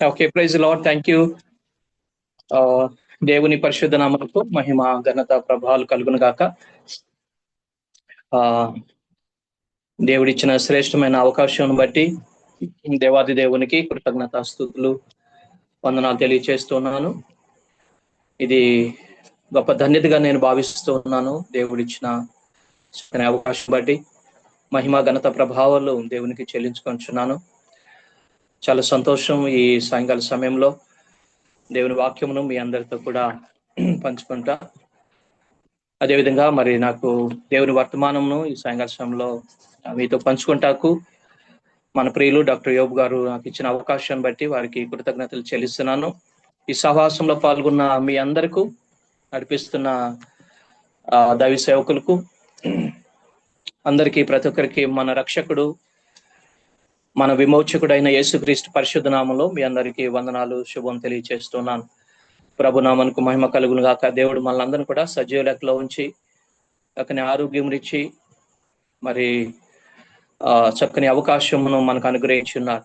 Okay, praise lord. Thank you. దేవుని పరిశుద్ధ నామమునకు మహిమ ఘనత ప్రభావాలు కలుగును గాక. దేవుడిచ్చిన శ్రేష్టమైన అవకాశం బట్టి దేవాది దేవునికి కృతజ్ఞతాస్తుతులు వందనాలు తెలియచేస్తున్నాను. ఇది గొప్ప ధన్యతగా నేను భావిస్తున్నాను. దేవుడిచ్చిన అవకాశం బట్టి మహిమ ఘనత ప్రభావాలు దేవునికి చెల్లించుకొంచున్నాను. చాలా సంతోషం ఈ సాయంకాల సమయంలో దేవుని వాక్యమును మీ అందరితో కూడా పంచుకుంటా. అదేవిధంగా మరి నాకు దేవుని వర్తమానమును ఈ సాయంకాల సమయంలో మీతో పంచుకుంటాకు మన ప్రియులు డాక్టర్ యోబ్ గారు నాకు ఇచ్చిన అవకాశాన్ని బట్టి వారికి కృతజ్ఞతలు చెల్లిస్తున్నాను. ఈ సహవాసంలో పాల్గొన్న మీ అందరికీ నడిపిస్తున్న దైవ సేవకులకు అందరికీ, ప్రతి ఒక్కరికి మన రక్షకుడు మన విమోచకుడైన యేసుక్రీస్తు పరిశుద్ధ నామంలో మీ అందరికీ వందనాలు, శుభం తెలియచేస్తున్నాను. ప్రభునామానికి మహిమ కలుగును గాక. దేవుడు మనల్ని కూడా సజీవ లెక్కలో ఉంచి చక్కని ఆరోగ్యం ఇచ్చి మరి చక్కని అవకాశమును మనకు అనుగ్రహించున్నారు.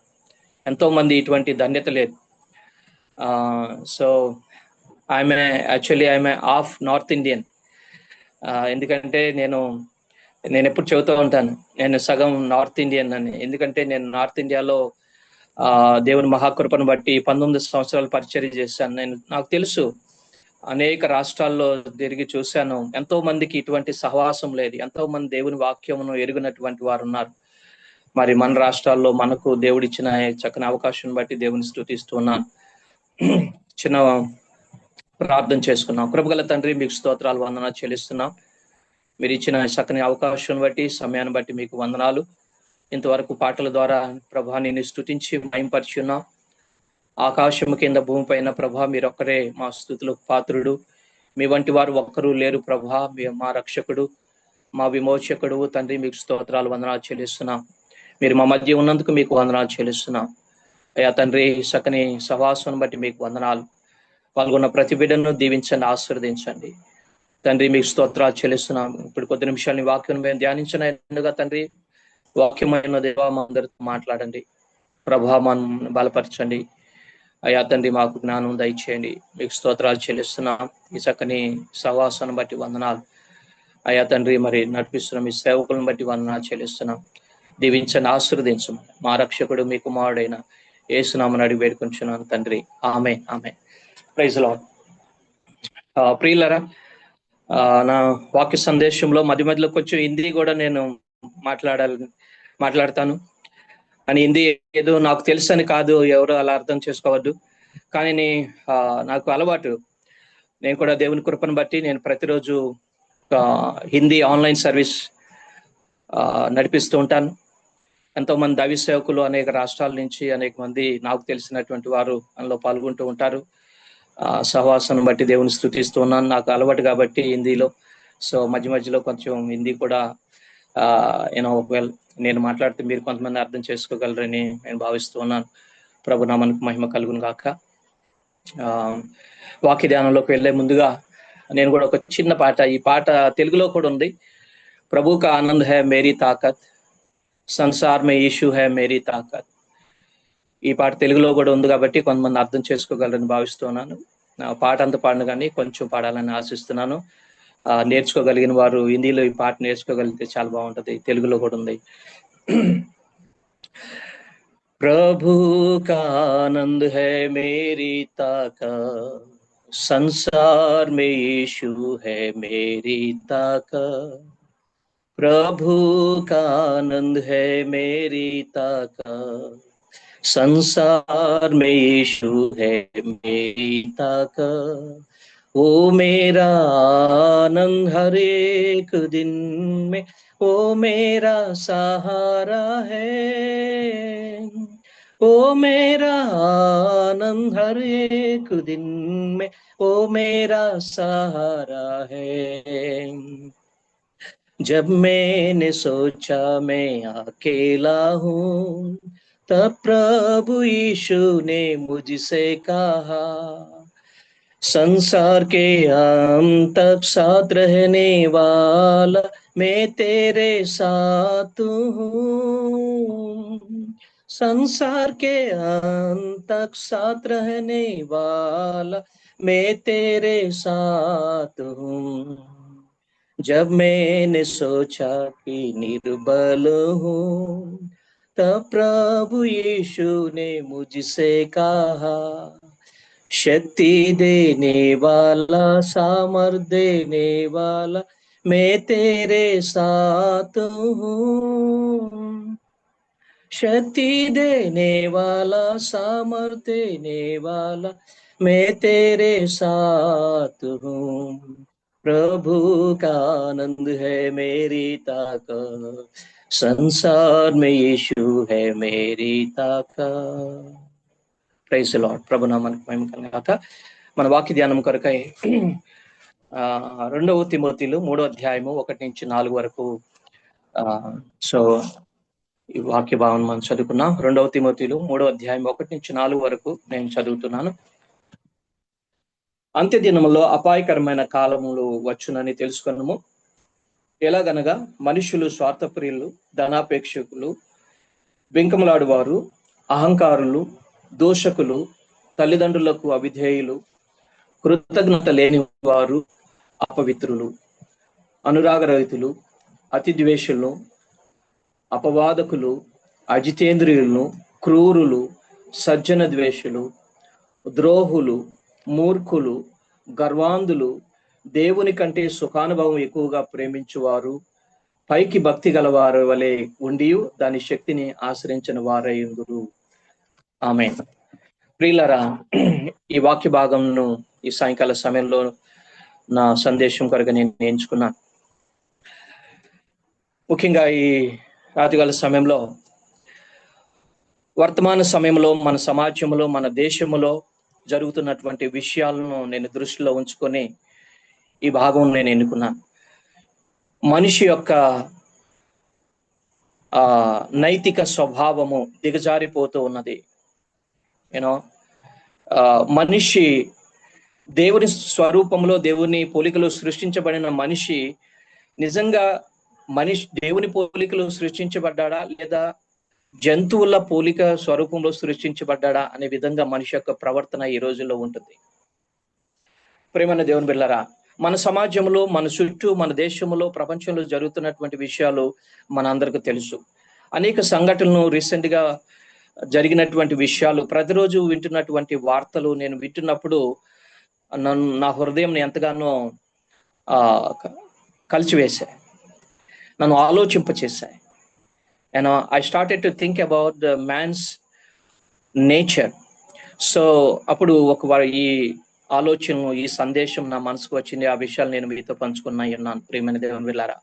ఎంతో మంది ఇటువంటి ధన్యత లేదు. So I'm of north Indian. ఎందుకంటే నేను ఎప్పుడు చెబుతూ ఉంటాను, నేను సగం నార్త్ ఇండియన్ అని. ఎందుకంటే నేను నార్త్ ఇండియాలో దేవుని మహాకృపను బట్టి 19 సంవత్సరాలు పరిచర్య చేశాను. నాకు తెలుసు, అనేక రాష్ట్రాల్లో తిరిగి చూశాను. ఎంతో మందికి ఇటువంటి సహవాసం లేదు. ఎంతో మంది దేవుని వాక్యమును ఎరిగినటువంటి వారు ఉన్నారు. మరి మన రాష్ట్రాల్లో మనకు దేవుడిచ్చిన చక్కని అవకాశం బట్టి దేవుని స్తుతిస్తున్నాను. చిన్న ప్రార్థన చేసుకున్నాం. కృపగల తండ్రి, మీకు స్తోత్రాలు వందనాలు చెల్లిస్తున్నాం. మీరు ఇచ్చిన చక్కని అవకాశం బట్టి, సమయాన్ని బట్టి మీకు వందనాలు. ఇంతవరకు పాటల ద్వారా ప్రభా నేను స్తుతించి మహింపరిచున్నాం. ఆకాశము కింద భూమి పైన ప్రభా మీరొక్కరే మా స్తుతులకు పాత్రుడు. మీ వంటి వారు ఒక్కరూ లేరు ప్రభా. మా రక్షకుడు, మా విమోచకుడు తండ్రి, మీకు స్తోత్రాలు వందనాలు చెల్లిస్తున్నాం. మీరు మా మధ్య ఉన్నందుకు మీకు వందనాలు చెల్లిస్తున్నాం. అయ్యా తండ్రి, చక్కని సహవాసం బట్టి మీకు వందనాలు. పాల్గొన్న ప్రతి బిడ్డను దీవించండి, ఆశీర్వదించండి తండ్రి. మీకు స్తోత్రాలు చెల్లిస్తున్నాం. ఇప్పుడు కొద్ది నిమిషాలు వాక్యం మేము ధ్యానించినగా తండ్రి, వాక్యమైన దేవా మా అందరితో మాట్లాడండి. ప్రభావం బలపరచండి అయ్యా తండ్రి. మాకు జ్ఞానం దయచేయండి. మీకు స్తోత్రాలు చెల్లిస్తున్నాం. ఈ చక్కని సహవాసాన్ని బట్టి వందనాలు అయ్యా తండ్రి. మరి నడిపిస్తున్న మీ సేవకులను బట్టి వందనాలు చెల్లిస్తున్నాం. దీవించండి, ఆశీర్వదించమని మా రక్షకుడు మీ కుమారుడైన యేసునామమున అడిగి వేడుకొంచున్నాను తండ్రి. ఆమేన్, ఆమేన్. Praise lord. ప్రియులారా, నా వాక్య సందేశంలో మధ్య మధ్యలో కొంచెం హిందీ కూడా నేను మాట్లాడతాను. అని హిందీ ఏదో నాకు తెలుసు అని కాదు, ఎవరు అలా అర్థం చేసుకోవద్దు. కానీ నాకు అలవాటు. నేను కూడా దేవుని కృపను బట్టి నేను ప్రతిరోజు హిందీ ఆన్లైన్ సర్వీస్ నడిపిస్తూ ఉంటాను. ఎంతో మంది దైవ సేవకులు అనేక రాష్ట్రాల నుంచి అనేక మంది నాకు తెలిసినటువంటి వారు అందులో పాల్గొంటూ ఉంటారు. సహవాసం బట్టి దేవుని స్తుతిస్తూ ఉన్నాను. నాకు అలవాటు కాబట్టి హిందీలో. సో మధ్య మధ్యలో కొంచెం హిందీ కూడా ఒకవేళ నేను మాట్లాడితే మీరు కొంతమంది అర్థం చేసుకోగలరని నేను భావిస్తూ ఉన్నాను. ప్రభు నామానికి మహిమ కలుగును గాక. వాక్య ధ్యానంలోకి వెళ్ళే ముందుగా నేను కూడా ఒక చిన్న పాట, ఈ పాట తెలుగులో కూడా ఉంది. ప్రభు కా ఆనంద్ హై మేరీ తాకత్, సంసార్ మే యీశు హై మేరీ తాకత్. ఈ పాట తెలుగులో కూడా ఉంది కాబట్టి కొంతమంది అర్థం చేసుకోగలరని భావిస్తున్నాను. పాట అంతా పాడను కానీ కొంచెం పాడాలని ఆశిస్తున్నాను. నేర్చుకోగలిగిన వారు హిందీలో ఈ పాట నేర్చుకోగలిగితే చాలా బాగుంటది. తెలుగులో కూడా ఉంది. ప్రభు కా ఆనంద్ హై మేరీ తాకత్, సంసార్ మే యీశు హై మేరీ తాకత్. प्रभु का आनंद है मेरी ताकत, संसार में यीशु है मेरी ताकत. वो मेरा आनंद हर एक दिन में, वो मेरा सहारा है. वो मेरा आनंद हर एक दिन में, वो मेरा सहारा है. जब मैंने सोचा मैं अकेला हूँ, तब प्रभु यीशु ने मुझसे कहा, संसार के अंत तक साथ रहने वाला मैं तेरे साथ हूँ. संसार के अंत तक साथ रहने वाला मैं तेरे साथ हूँ। जब मैंने सोचा कि निर्बल हूँ, तब प्रभु यीशु ने मुझसे कहा, शक्ति देने वाला, सामर्थ देने वाला मैं तेरे साथ हूँ। शक्ति देने वाला, सामर्थ देने वाला मैं तेरे साथ हूँ। प्रभु का आनंद है मेरी ताकत, संसार में यीशु है मेरी ताकत। Praise the lord. ప్రభు నామానికి మహిమ కలుగును గాక. మన వాక్య ధ్యానం కొరకై 2వ తిమోతిలు 3వ అధ్యాయము 1-4 వరకు సో ఈ వాక్య భావన మనం చదువుకున్నాం. 2వ తిమోతిలు 3వ అధ్యాయం 1-4 వరకు నేను చదువుతున్నాను. అంత్య దినములో అపాయకరమైన కాలములు వచ్చునని తెలుసుకున్నాము. ఎలాగనగా మనుషులు స్వార్థప్రియులు, ధనాపేక్షకులు, బింకములాడువారు, అహంకారులు, దోషకులు, తల్లిదండ్రులకు అవిధేయులు, కృతజ్ఞత లేని వారు, అపవిత్రులు, అనురాగరహితులు, అతిద్వేషులు, అపవాదకులు, అజితేంద్రియులు, క్రూరులు, సజ్జన ద్వేషులు, ద్రోహులు, మూర్ఖులు, గర్వాంధులు, దేవుని కంటే సుఖానుభవం ఎక్కువగా ప్రేమించువారు, పైకి భక్తి గలవారి వలె ఉండి దాని శక్తిని ఆశ్రయించిన వారైందురు. ఆమేన్. ప్రియులారా, ఈ వాక్య భాగంను ఈ సాయంకాల సమయంలో నా సందేశం కొరకు నేను ఎంచుకున్నాను. ముఖ్యంగా ఈ రాత్రికాల సమయంలో, వర్తమాన సమయంలో మన సమాజంలో, మన దేశంలో జరుగుతున్నటువంటి విషయాలను నేను దృష్టిలో ఉంచుకొని ఈ భాగం నేను ఎన్నుకున్నాను. మనిషి యొక్క నైతిక స్వభావము దిగజారిపోతూ ఉన్నది. మనిషి దేవుని స్వరూపంలో, దేవుని పోలికలో సృష్టించబడిన మనిషి నిజంగా దేవుని పోలికలో సృష్టించబడ్డాడా లేదా జంతువుల పోలిక స్వరూపంలో సృష్టించబడ్డాడా అనే విధంగా మనిషి యొక్క ప్రవర్తన ఈ రోజుల్లో ఉంటుంది. ప్రియమైన దేవుని బిడ్డలారా, మన సమాజంలో, మన చుట్టూ, మన దేశంలో, ప్రపంచంలో జరుగుతున్నటువంటి విషయాలు మన అందరికీ తెలుసు. అనేక సంఘటనలు, రీసెంట్ గా జరిగినటువంటి విషయాలు, ప్రతిరోజు వింటున్నటువంటి వార్తలు నేను వింటున్నప్పుడు నా హృదయం ఎంతగానో కలిచివేశాయి, నన్ను ఆలోచింపచేశాయి. I started to think about the man's nature. So అప్పుడు ఈ ఆలోచన, ఈ సందేశం నా మనసుకు వచ్చింది. ఆ విషయాలు నేను మీతో పంచుకున్నాను. ప్రియమైన దేవుని బిడ్డలారా,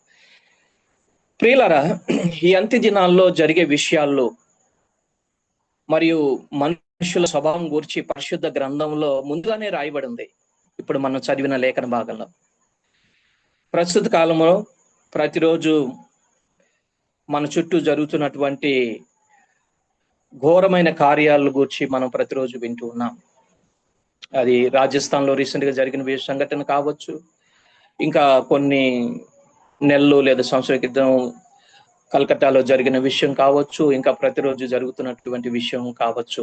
ప్రియులారా, ఈ అంత్య దినాల్లో జరిగే విషయాల్లో మరియు మనుషుల స్వభావం గురించి పరిశుద్ధ గ్రంథంలో ముందుగానే రాయబడింది. ఇప్పుడు మనం చదివిన లేఖన భాగంలో ప్రస్తుత కాలంలో ప్రతిరోజు మన చుట్టూ జరుగుతున్నటువంటి ఘోరమైన కార్యాల గురించి మనం ప్రతిరోజు వింటూ ఉన్నాం. అది రాజస్థాన్ లో రీసెంట్ గా జరిగిన సంఘటన కావచ్చు, ఇంకా కొన్ని నెలలు లేదా సంవత్సరాల క్రితం కలకత్తాలో జరిగిన విషయం కావచ్చు, ఇంకా ప్రతిరోజు జరుగుతున్నటువంటి విషయం కావచ్చు.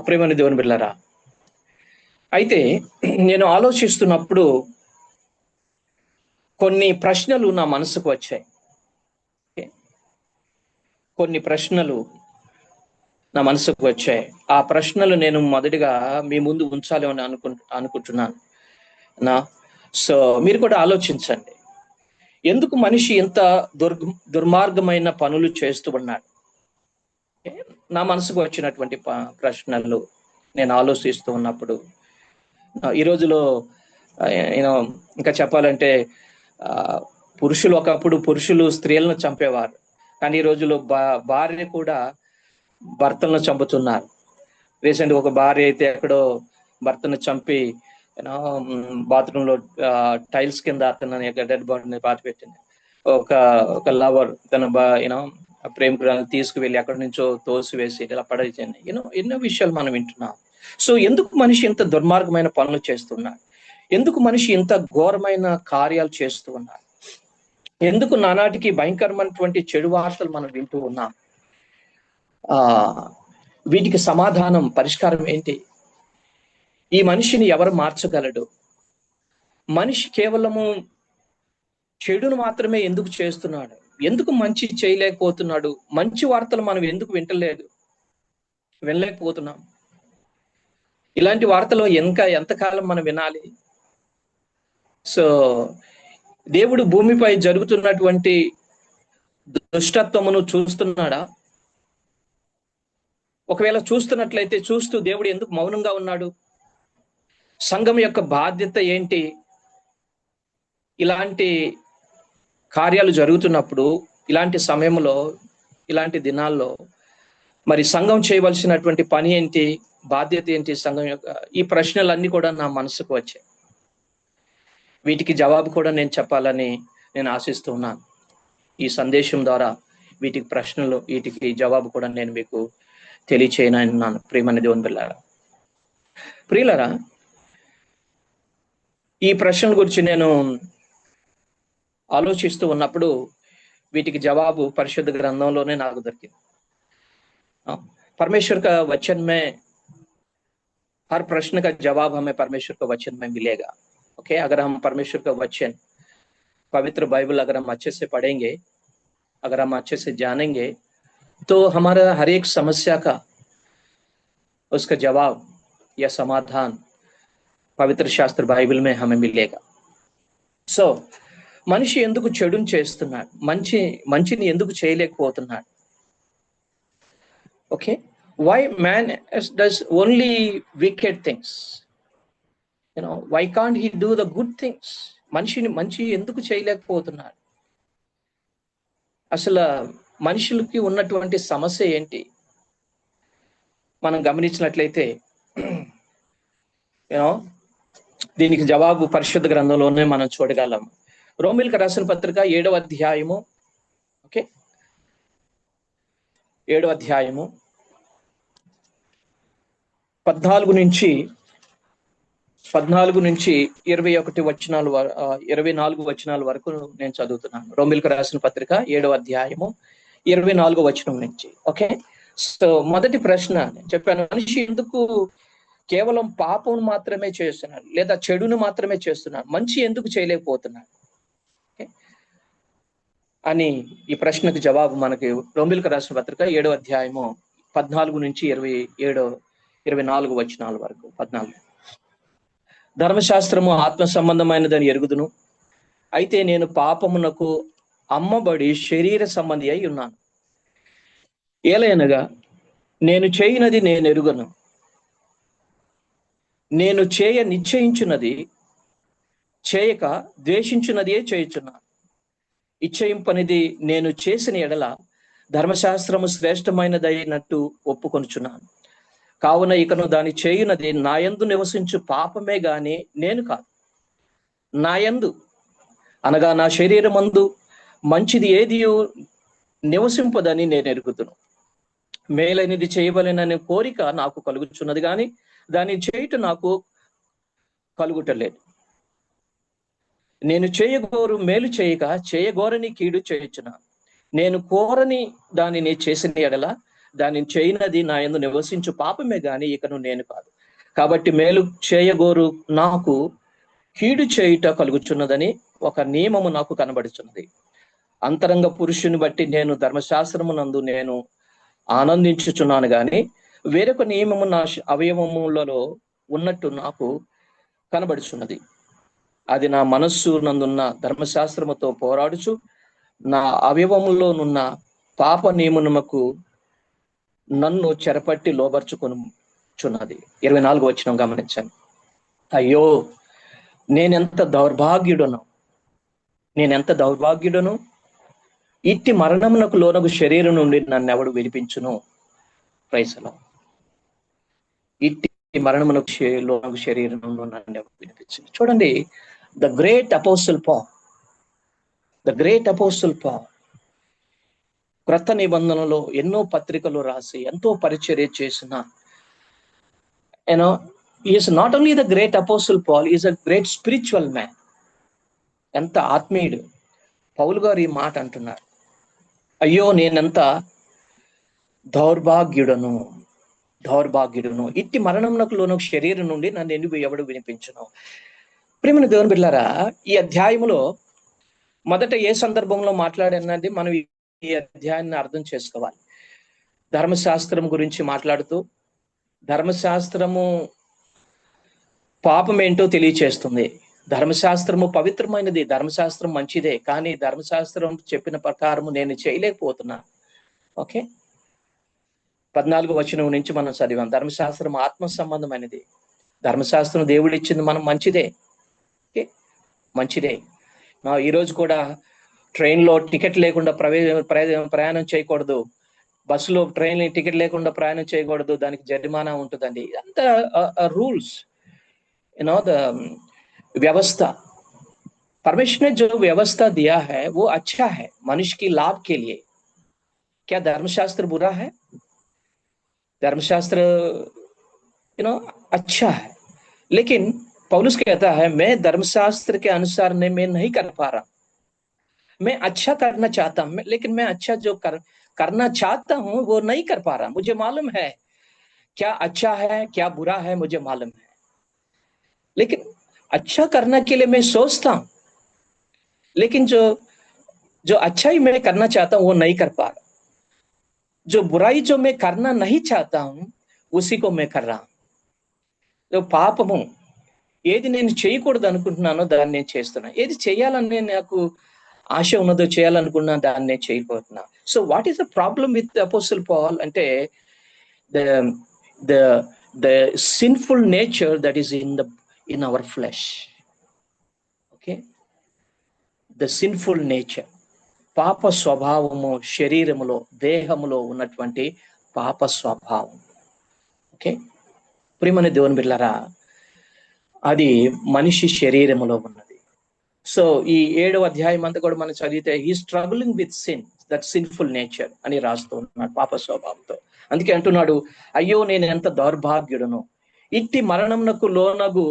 ప్రియమైన దేవుని బిడ్డలారా, అయితే నేను ఆలోచిస్తున్నప్పుడు కొన్ని ప్రశ్నలు నా మనసుకు వచ్చాయి. కొన్ని ప్రశ్నలు నా మనసుకు వచ్చాయి. ఆ ప్రశ్నలు నేను మొదటిగా మీ ముందు ఉంచాలి అని అనుకుంటున్నాను. సో మీరు కూడా ఆలోచించండి. ఎందుకు మనిషి ఇంత దుర్మార్గమైన పనులు చేస్తూ ఉన్నాడు? నా మనసుకు వచ్చినటువంటి ప్రశ్నలు నేను ఆలోచిస్తూ ఉన్నప్పుడు, ఈ రోజులో ఇంకా చెప్పాలంటే పురుషులు, ఒకప్పుడు పురుషులు స్త్రీలను చంపేవారు, కానీ ఈ రోజులో భార్య కూడా భర్తలను చంపుతున్నారు. రీసెంట్ ఒక భార్య అయితే ఎక్కడో భర్తను చంపి బాత్రూమ్ లో టైల్స్ కింద అతను డెడ్ బాడీని పాతి పెట్టింది. ఒక లవర్ తన ప్రేమికురాలను తీసుకువెళ్ళి అక్కడి నుంచో తోసివేసి ఇలా పడేసింది. ఎన్నో విషయాలు మనం వింటున్నాం. సో ఎందుకు మనిషి ఇంత దుర్మార్గమైన పనులు చేస్తున్నాడు? ఎందుకు మనిషి ఇంత ఘోరమైన కార్యాలు చేస్తూ ఉన్నాడు? ఎందుకు నానాటికి భయంకరమైనటువంటి చెడు వార్తలు మనం వింటూ ఉన్నాం? ఆ వీటికి సమాధానం, పరిష్కారం ఏంటి? ఈ మనిషిని ఎవరు మార్చగలడు? మనిషి కేవలము చెడును మాత్రమే ఎందుకు చేస్తున్నాడు? ఎందుకు మంచి చేయలేకపోతున్నాడు? మంచి వార్తలు మనం ఎందుకు వినలేకపోతున్నాం? ఇలాంటి వార్తలు ఎంతకాలం మనం వినాలి? సో దేవుడు భూమిపై జరుగుతున్నటువంటి దుష్టత్వమును చూస్తున్నాడా? ఒకవేళ చూస్తున్నట్లయితే చూస్తూ దేవుడు ఎందుకు మౌనంగా ఉన్నాడు? సంఘం యొక్క బాధ్యత ఏంటి? ఇలాంటి కార్యాలు జరుగుతున్నప్పుడు, ఇలాంటి సమయంలో, ఇలాంటి దినాల్లో మరి సంఘం చేయవలసినటువంటి పని ఏంటి? బాధ్యత ఏంటి? సంఘం యొక్క ఈ ప్రశ్నలన్నీ కూడా నా మనసుకు వచ్చాయి. వీటికి జవాబు కూడా నేను చెప్పాలని నేను ఆశిస్తున్నాను. ఈ సందేశం ద్వారా వీటికి జవాబు కూడా నేను మీకు తెలియచేయనున్నాను. ప్రియమైన దేవుని బిడ్డలారా, ప్రియులారా, ఈ ప్రశ్నల గురించి నేను ఆలోచిస్తూ ఉన్నప్పుడు వీటికి జవాబు పరిశుద్ధ గ్రంథంలోనే నాకు దొరికింది. परमेश्वर का वचन में हर प्रश्न का जवाब हमें परमेश्वर का वचन में मिलेगा. ओके, अगर हम परमेश्वर का वचन, पवित्र बाइबल अगर हम अच्छे से पढ़ेंगे, अगर हम अच्छे से जानेंगे, तो हमारा हर एक समस्या का उसका जवाब या समाधान पवित्र शास्त्र बाइबल में हमें मिलेगा. సో మనిషి ఎందుకు చెడును చేస్తున్నాడు? మంచిని ఎందుకు చేయలేకపోతున్నాడు? Okay, why man does only wicked things? Why can't he do the good things? మంచి ఎందుకు చేయలేకపోతున్నాడు? అసలు మనుషులకి ఉన్నటువంటి సమస్య ఏంటి? మనం గమనించినట్లయితే దీనికి జవాబు పరిశుద్ధ గ్రంథంలోనే మనం చూడగలం. రోమీయులకు రాసిన పత్రిక 7వ అధ్యాయము, ఓకే, 7వ అధ్యాయము 14 నుంచి 21 వచనాలు 24 వచనాల వరకు నేను చదువుతున్నాను. రోమీయులకు రాసిన పత్రిక 7వ అధ్యాయము 24వ వచనం నుంచి. ఓకే, సో మొదటి ప్రశ్న చెప్పాను, మనిషి ఎందుకు కేవలం పాపం మాత్రమే చేస్తున్నాడు, లేదా చెడును మాత్రమే చేస్తున్నాడు, మంచి ఎందుకు చేయలేకపోతున్నాడు అని ఈ ప్రశ్నకు జవాబు మనకి రోమీయులకు రాసిన పత్రిక 7వ అధ్యాయము 14 నుంచి 24 వచనాల వరకు. 14, ధర్మశాస్త్రము ఆత్మ సంబంధమైనదని ఎరుగుదును, అయితే నేను పాపమునకు అమ్మబడి శరీర సంబంధి అయి ఉన్నాను. ఏలయనగా నేను చేయనది నేను ఎరుగను, నేను నిశ్చయించున్నది చేయక ద్వేషించున్నదే చేయుచున్నాను. ఇచ్చయింపనిది నేను చేసిన ఎడల ధర్మశాస్త్రము శ్రేష్టమైనదైనట్టు ఒప్పుకొనుచున్నాను. కావున ఇకను దాని చేయునది నాయందు నివసించు పాపమే గాని నేను కాదు. నాయందు అనగా నా శరీరమందు మంచిది ఏది నివసింపదని నేను ఎరుగుదును. మేలైనది చేయవలెననే కోరిక నాకు కలుగుచున్నది కానీ దాన్ని చేయుట నాకు కలుగుటలేదు. నేను చేయగోరు మేలు చేయక చేయగోరని కీడు చేయుచున్నాను. నేను కోరని దానిని చేసిన ఎడల దానిని చేయనది నా యందు నివసించు పాపమే గాని ఇకను నేను కాదు. కాబట్టి మేలు చేయగోరు నాకు కీడు చేయుట కలుగుచున్నదని ఒక నియమము నాకు కనబడుచున్నది. అంతరంగ పురుషుని బట్టి నేను ధర్మశాస్త్రమునందు నేను ఆనందించుచున్నాను గాని వేరొక నియమము నా అవయవములలో ఉన్నట్టు నాకు కనబడుచున్నది. అది నా మనస్సు నందున్న ధర్మశాస్త్రముతో పోరాడుచు నా అవయవములోనున్న పాప నియమమునకు నన్ను చెరపట్టి లోబర్చుకొనుచున్నది. 24 వచనం గమనించండి. అయ్యో, నేనెంత దౌర్భాగ్యుడను, ఇట్టి మరణమునకు లోనగు శరీరం నుండి నన్ను ఎవడు విడిపించును? ప్రైసలో ఇట్టి మరణమునకు లోనగు శరీరం నుండి నన్ను ఎవడు విడిపించును? చూడండి, ద గ్రేట్ అపోస్టల్ పాల్ క్రొత్త నిబంధనలో ఎన్నో పత్రికలు రాసి ఎంతో పరిచర్య చేసిన, is not only the great apostle Paul, is a great spiritual man. ఎంత ఆత్మీయుడు! పౌలు గారు ఈ మాట అంటున్నారు, అయ్యో నేనెంత దౌర్భాగ్యుడను దౌర్భాగ్యుడును ఇట్టి మరణంనకు లోను శరీరం నుండి నన్ను ఎందుకు ఎవడు వినిపించును. ప్రియమైన దేవుని బిడ్డలారా, ఈ అధ్యాయములో మొదట ఏ సందర్భంలో మాట్లాడినది మనం ఈ అధ్యాయాన్ని అర్థం చేసుకోవాలి. ధర్మశాస్త్రం గురించి మాట్లాడుతూ ధర్మశాస్త్రము పాపం ఏంటో తెలియచేస్తుంది. ధర్మశాస్త్రము పవిత్రమైనది, ధర్మశాస్త్రం మంచిదే, కానీ ధర్మశాస్త్రం చెప్పిన ప్రకారము నేను చేయలేకపోతున్నా. ఓకే, 14వ వచనం నుంచి మనం చదివాం. ధర్మశాస్త్రం ఆత్మ సంబంధమైనది. ధర్మశాస్త్రం దేవుడు ఇచ్చింది మనం మంచిదే, ఓకే మంచిదే. ఈరోజు కూడా ట్రైన్లో టికెట్ లేకుండా ప్రయాణం చేయకూడదు, బస్సులో ట్రైన్ టికెట్ లేకుండా ప్రయాణం చేయకూడదు, దానికి జరిమానా ఉంటుందండి. అంత రూल्स द व्यवस्था परमेश्वर ने जो व्यवस्था दिया है वो अच्छा है मनुष्य की लाभ के लिए। क्या धर्मशास्त्र बुरा है? धर्मशास्त्र अच्छा है, लेकिन पौलुस कहता है मैं धर्मशास्त्र के अनुसार मैं नहीं कर पा रहा। मैं अच्छा करना चाहता हूं, लेकिन मैं अच्छा जो करना चाहता हूं वो नहीं कर पा रहा। मुझे मालूम है क्या अच्छा है क्या बुरा है, मुझे मालूम है, लेकिन अच्छा करने के लिए मैं सोचता हूं, लेकिन जो अच्छाई मैं करना चाहता हूं वो नहीं कर पा रहा। जो बुराई जो मैं करना नहीं चाहता हूं उसी को मैं कर रहा हूं। जो పాపము ఏది నేను చేయకూడదు అనుకుంటున్నానో దాన్ని నేను చేస్తున్నా, ఏది చేయాలని నాకు ఆశ ఉన్నదో చేయాలనుకున్నా దాన్ని నేను చేయకపోతున్నా. So what is the problem with apostle Paul అంటే the sinful nature that is in our flesh. Okay, the sinful nature, పాప స్వభావము, శరీరములో దేహములో ఉన్నటువంటి పాప స్వభావం. ఓకే, ప్రియమైన దేవుని బిడ్డలారా, అది మనిషి శరీరములో ఉన్నది. సో ఈ 7వ అధ్యాయం అంతా కూడా మనం చదివితే he struggling with sin, that sinful nature అని రాస్తూ ఉన్నాడు పాప స్వభావంతో. అందుకే అంటున్నాడు, అయ్యో నేను ఎంత దౌర్భాగ్యుడును, ఇట్టి మరణమునకు లోనగు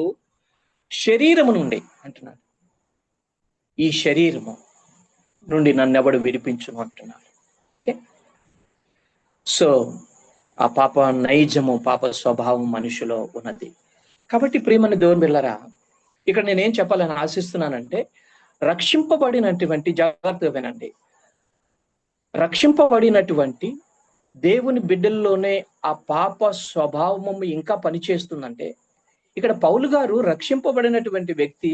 శరీరము నుండి అంటున్నాడు, ఈ శరీరము నుండి నన్నెవడు విడిపించును అంటున్నాడు. సో ఆ పాప నైజము, పాప స్వభావం మనిషిలో ఉన్నది. కాబట్టి ప్రియమైన దేవుని బిడ్డలారా, ఇక్కడ నేనేం చెప్పాలని ఆశిస్తున్నానంటే, రక్షింపబడినటువంటి, జాగ్రత్తగా వినండి, రక్షింపబడినటువంటి దేవుని బిడ్డల్లోనే ఆ పాప స్వభావము ఇంకా పనిచేస్తుందంటే, ఇక్కడ పౌలు గారు రక్షింపబడినటువంటి వ్యక్తి,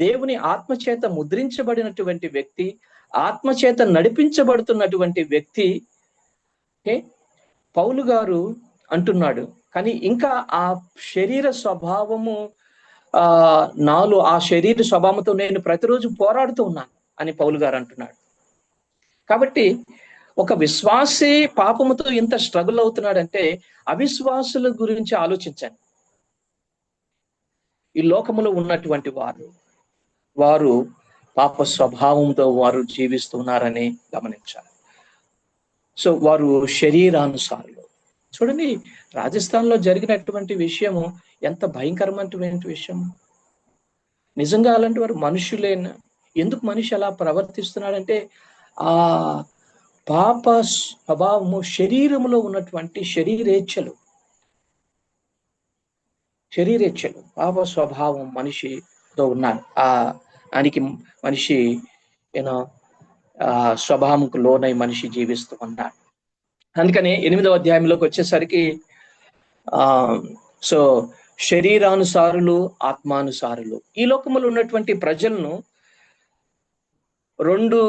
దేవుని ఆత్మచేత ముద్రించబడినటువంటి వ్యక్తి, ఆత్మచేత నడిపించబడుతున్నటువంటి వ్యక్తి. పౌలు గారు అంటున్నాడు, కానీ ఇంకా ఆ శరీర స్వభావము ఆ శరీర స్వభావంతో నేను ప్రతిరోజు పోరాడుతూ ఉన్నాను అని పౌలు గారు అంటున్నాడు. కాబట్టి ఒక విశ్వాసే పాపముతో ఇంత స్ట్రగుల్ అవుతున్నాడంటే అవిశ్వాసుల గురించి ఆలోచించండి. ఈ లోకములో ఉన్నటువంటి వారు పాప స్వభావంతో వారు జీవిస్తున్నారని గమనించాలి. సో వారు శరీరానుసారులు. చూడండి, రాజస్థాన్ లో జరిగినటువంటి విషయము ఎంత భయంకరమైనటువంటి విషయము. నిజంగా అలాంటి వారు మనుషులేనా? ఎందుకు మనిషి అలా ప్రవర్తిస్తున్నాడంటే ఆ పాప స్వభావము శరీరములో ఉన్నటువంటి శరీరేచ్ఛలు పాప స్వభావం మనిషితో ఉన్నారు. ఆయనకి మనిషి స్వభావంకు లోనై మనిషి జీవిస్తూ ఉన్నాడు. అందుకని 8వ అధ్యాయంలోకి వచ్చేసరికి సో శరీరానుసారులు, ఆత్మానుసారులు. ఈ లోకములో ఉన్నటువంటి ప్రజలను 2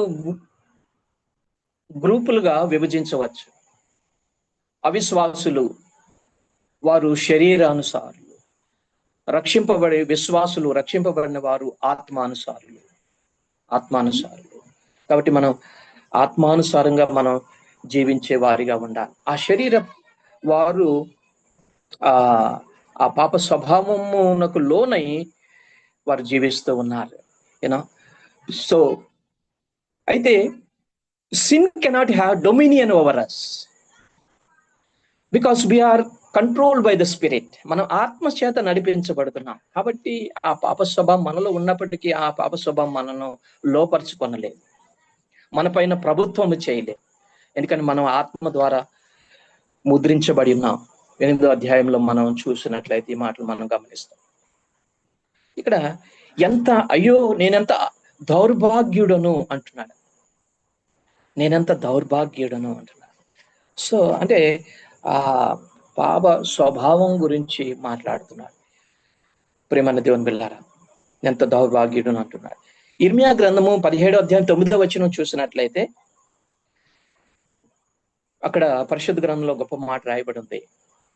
గ్రూపులుగా విభజించవచ్చు. అవిశ్వాసులు, వారు శరీరానుసారులు. విశ్వాసులు, రక్షింపబడిన వారు ఆత్మానుసారులు. కాబట్టి మనం ఆత్మానుసారంగా మనం జీవించే వారిగా ఉండాలి. ఆ శరీర వారు ఆ పాప స్వభావమునకు లోనై వారు జీవిస్తూ ఉన్నారు. సో అయితే sin cannot have dominion over us because we are controlled by the spirit. మనం ఆత్మ చేత నడిపించబడుతున్నాం. కాబట్టి ఆ పాప స్వభావం మనలో ఉన్నప్పటికీ ఆ పాప స్వభావం మనను లోపరుచుకొనలేదు, మన పైన ప్రభుత్వం చేయలేదు. ఎందుకని మనం ఆత్మ ద్వారా ముద్రించబడి ఉన్నాం. 8వ అధ్యాయంలో మనం చూసినట్లయితే ఈ మాటలు మనం గమనిస్తాం. ఇక్కడ అయ్యో నేనెంత దౌర్భాగ్యుడను అంటున్నాడు. నేనెంత దౌర్భాగ్యుడను అంటున్నాడు. సో అంటే ఆ పాప స్వభావం గురించి మాట్లాడుతున్నాడు. ప్రేమన్న దేవుని బిడ్డలారా, ఎంత దౌర్భాగ్యుడను అంటున్నాడు. ఇర్మియా గ్రంథము 17వ అధ్యాయం 9వ వచనం చూసినట్లయితే అక్కడ పరిశుద్ధ గ్రంథంలో గొప్ప మాట రాయబడి ఉంది.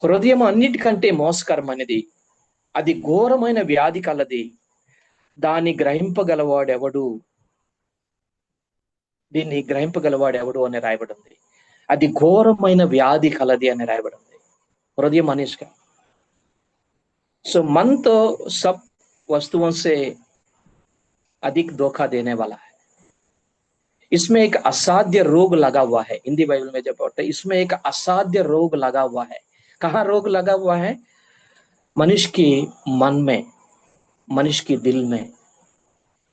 హృదయం అన్నిటికంటే మోసకరం అనేది, అది ఘోరమైన వ్యాధి కలది, దీన్ని గ్రహింపగలవాడెవడు అని రాయబడి ఉంది. అది ఘోరమైన వ్యాధి కలది అని రాయబడి ఉంది. హృదయం మనిషిక. సో मन तो सब वस्तुओं से अधिक धोखा देने वाला है. इसमें एक असाध्य रोग लगा हुआ है. हिंदी बाइबल में जब पढ़ते हैं इसमें एक असाध्य रोग लगा हुआ है. कहाँ रोग लगा हुआ है? मनुष्य की मन में, मनुष्य की दिल में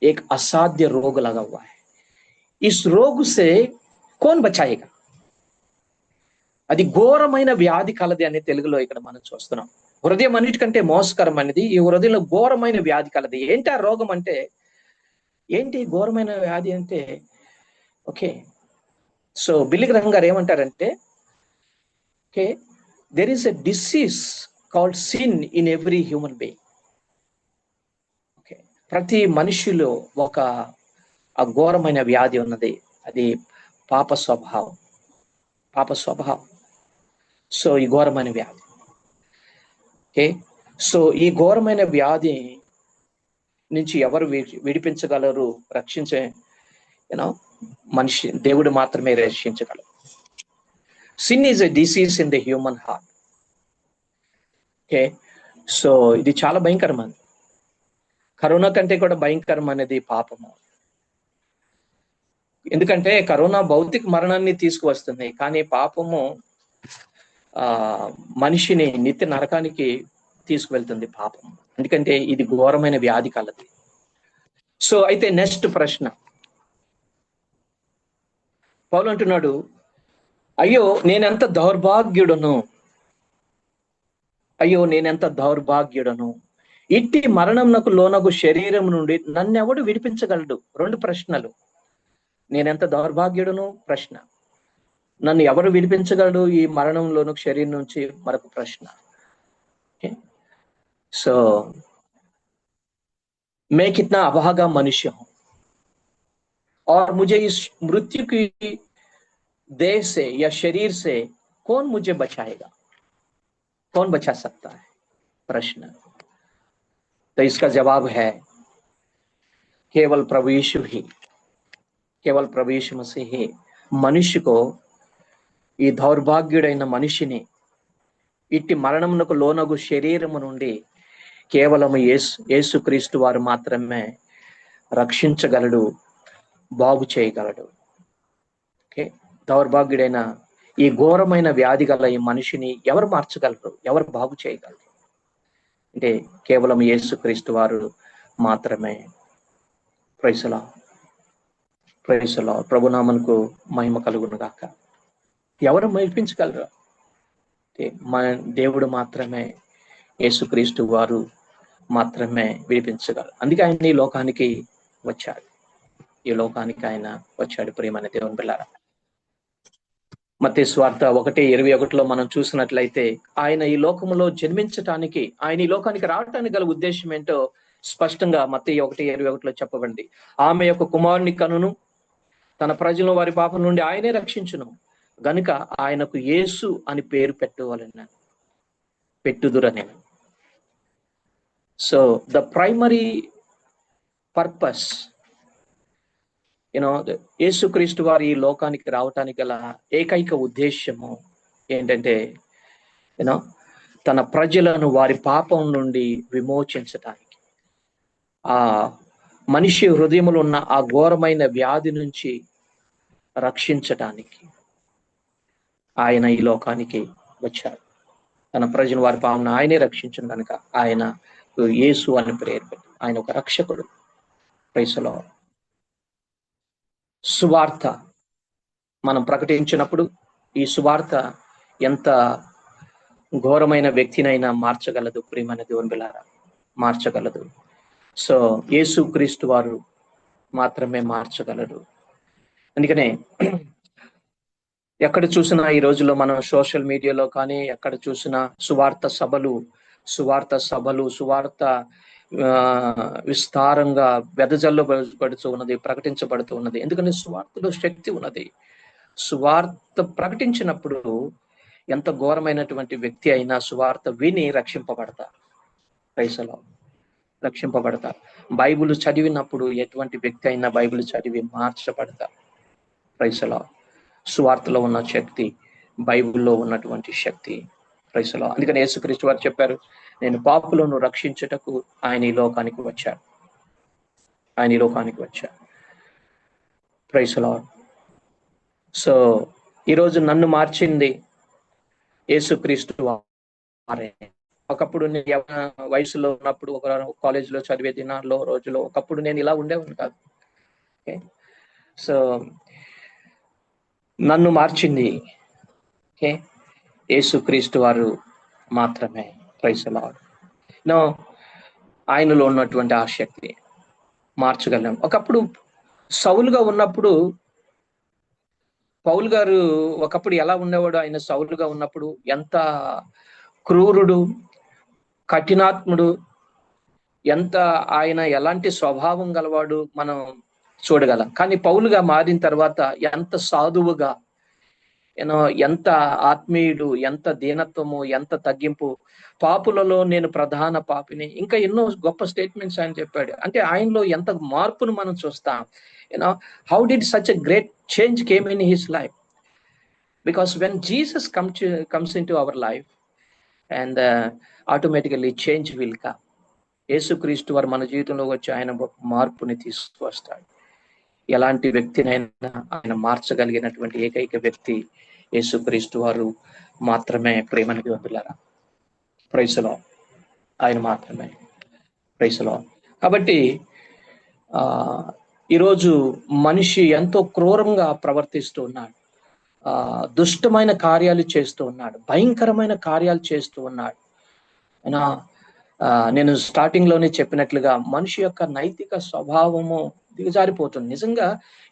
एक असाध्य रोग लगा हुआ है. इस रोग से कौन बचाएगा? అది ఘోరమైన వ్యాధి కలది అని తెలుగులో ఇక్కడ మనం చూస్తున్నాం. హృదయం అన్నిటికంటే మోసకరం అనేది, ఈ హృదయంలో ఘోరమైన వ్యాధి కలది. ఏంటి ఆ రోగం అంటే, ఏంటి ఘోరమైన వ్యాధి అంటే, ఓకే, సో బిల్లి గ్రహం గారు ఏమంటారంటే, okay, there is a disease called sin in every human being. Okay, ప్రతి మనిషిలో ఒక ఘోరమైన వ్యాధి ఉన్నది. అది పాప స్వభావం. సో ఈ ఘోరమైన వ్యాధి, ఓకే, సో ఈ ఘోరమైన వ్యాధి నుంచి ఎవరు విడిపించగలరు? రక్షించే మనిషి, దేవుడు మాత్రమే రక్షించగలరు. Sin is a disease in the human heart. Okay, so ఇది చాలా భయంకరమైనది. కరోనా కంటే కూడా భయంకరమైనది పాపము. ఎందుకంటే కరోనా భౌతిక మరణాన్ని తీసుకువస్తుంది, కానీ పాపము మనిషిని నిత్య నరకానికి తీసుకువెళ్తుంది పాపం. ఎందుకంటే ఇది ఘోరమైన వ్యాధి కలది. సో అయితే నెక్స్ట్ ప్రశ్న, పౌలు అంటున్నాడు, అయ్యో నేనెంత దౌర్భాగ్యుడను, ఇట్టి మరణంనకు లోనగు శరీరం నుండి నన్నెవడు విడిపించగలడు? 2 ప్రశ్నలు. నేనెంత దౌర్భాగ్యుడను ప్రశ్న, నన్ను ఎవరు విడిపించగలడు ఈ మరణంలోను శరీరం నుంచి మరొక ప్రశ్న. సో मैं कितना अभागा मनुष्य हूं और मुझे इस मृत्यु की देह से या शरीर से कौन मुझे बचाएगा? कौन बचा सकता है? प्रश्न. तो इसका जवाब है केवल प्रभु यीशु ही, केवल प्रभु यीशु मसीह ही मनुष्य को, ఈ దౌర్భాగ్యుడైన మనిషిని ఇట్టి మరణమునకు లోనగు శరీరము నుండి కేవలము యేసుక్రీస్తు వారు మాత్రమే రక్షించగలడు, బాగు చేయగలడు. ఓకే, దౌర్భాగ్యుడైన ఈ ఘోరమైన వ్యాధి గల ఈ మనిషిని ఎవరు మార్చగలరు? ఎవరు బాగు చేయగలరు అంటే కేవలం యేసుక్రీస్తు వారు మాత్రమే. Praise the lord. ప్రభునామమునకు మహిమ కలుగును గాక. ఎవరు మెప్పించగలరు? మన దేవుడు మాత్రమే, యేసుక్రీస్తు వారు మాత్రమే విడిపించగలరు. అందుకే ఆయన ఈ లోకానికి వచ్చాడు. ప్రియమైన దేవుని బిడ్డలారా, మత్తయి సువార్త 1:21 మనం చూసినట్లయితే ఆయన ఈ లోకములో జన్మించటానికి, ఆయన ఈ లోకానికి రావటానికి గల ఉద్దేశం ఏంటో స్పష్టంగా మత్తయి 1:21 చెప్పబడింది. ఆమె యొక్క కుమారుని కనును, తన ప్రజలను వారి పాపం నుండి ఆయనే రక్షించును గనుక ఆయనకు యేసు అని పేరు పెట్టుదురని. సో ద ప్రైమరీ పర్పస్, యేసుక్రీస్తు వారి ఈ లోకానికి రావటానికి గల ఏకైక ఉద్దేశము ఏంటంటే, తన ప్రజలను వారి పాపం నుండి విమోచించటానికి, ఆ మనిషి హృదయములో ఉన్న ఆ ఘోరమైన వ్యాధి నుంచి రక్షించటానికి ఆయన ఈ లోకానికి వచ్చాడు. తన ప్రజలు వారి పాపం ఆయనే రక్షించను కనుక ఆయన యేసు అని పేరు పెట్టి, ఆయన ఒక రక్షకుడు. Praise the lord. సువార్త మనం ప్రకటించినప్పుడు ఈ సువార్త ఎంత ఘోరమైన వ్యక్తినైనా మార్చగలదు. ప్రియమైన దేవుని బిడ్డలారా, మార్చగలదు. సో యేసుక్రీస్తు వారు మాత్రమే మార్చగలరు. అందుకనే ఎక్కడ చూసినా ఈ రోజుల్లో మనం సోషల్ మీడియాలో కానీ ఎక్కడ చూసినా సువార్త సభలు విస్తారంగా వెదజల్లబడుతూ ఉన్నది, ప్రకటించబడుతూ ఉన్నది. ఎందుకంటే సువార్తలో శక్తి ఉన్నది. సువార్త ప్రకటించినప్పుడు ఎంత ఘోరమైనటువంటి వ్యక్తి అయినా సువార్త విని రక్షింపబడతారు. రక్షింపబడతారు. బైబిల్ చదివినప్పుడు ఎటువంటి వ్యక్తి అయినా బైబిల్ చదివి మార్చబడతారు. ప్రైసలో సువార్తలో ఉన్న శక్తి, బైబిల్లో ఉన్నటువంటి శక్తి. ప్రైసలో అందుకని యేసుక్రీస్తు వారు చెప్పారు, నేను పాపులను రక్షించుటకు ఆయన ఈ లోకానికి వచ్చాడు. ప్రైసలో సో ఈరోజు నన్ను మార్చింది యేసుక్రీస్తు వారే. ఒకప్పుడు నేను వయసులో ఉన్నప్పుడు, ఒక కాలేజీలో చదివే దినాల్లో రోజులో ఒకప్పుడు నేను ఇలా ఉండేవాడిని కాదు. సో నన్ను మార్చింది యేసుక్రీస్తు వారు మాత్రమే. Praise lord. ఆయనలో ఉన్నటువంటి ఆ శక్తి మార్చగలం. ఒకప్పుడు సౌలుగా ఉన్నప్పుడు పౌలు గారు ఒకప్పుడు ఎలా ఉండేవాడు? ఆయన సౌలుగా ఉన్నప్పుడు ఎంత క్రూరుడు, కఠినాత్ముడు, ఎంత ఆయన ఎలాంటి స్వభావం గలవాడు మనం చూడగలం. కానీ పౌలుగా మారిన తర్వాత ఎంత సాధువుగా, ఎంత ఆత్మీయుడు, ఎంత దీనత్వము, ఎంత తగ్గింపు. పాపులలో నేను ప్రధాన పాపిని, ఇంకా ఎన్నో గొప్ప స్టేట్మెంట్స్ ఆయన చెప్పాడు. అంటే ఆయనలో ఎంత మార్పును మనం చూస్తాం. How did such a great change came in his life? Because when Jesus comes in to our life and automatically change will come. యేసుక్రీస్తు వారు మన జీవితంలో వచ్చి ఆయన మార్పుని తీసుకువస్తాడు. ఎలాంటి వ్యక్తినైనా ఆయన మార్చగలిగినటువంటి ఏకైక వ్యక్తి యేసుక్రీస్తు వారు మాత్రమే. ప్రేమని పిల్లరా, ప్రైజ్ లార్డ్. ఆయన మాత్రమే. Praise lord. కాబట్టి ఈరోజు మనిషి ఎంతో క్రూరంగా ప్రవర్తిస్తూ ఉన్నాడు, దుష్టమైన కార్యాలు చేస్తూ ఉన్నాడు, భయంకరమైన కార్యాలు చేస్తూ ఉన్నాడు. నేను స్టార్టింగ్ లోనే చెప్పినట్లుగా మనిషి యొక్క నైతిక స్వభావము దిగజారిపోతుంది. నిజంగా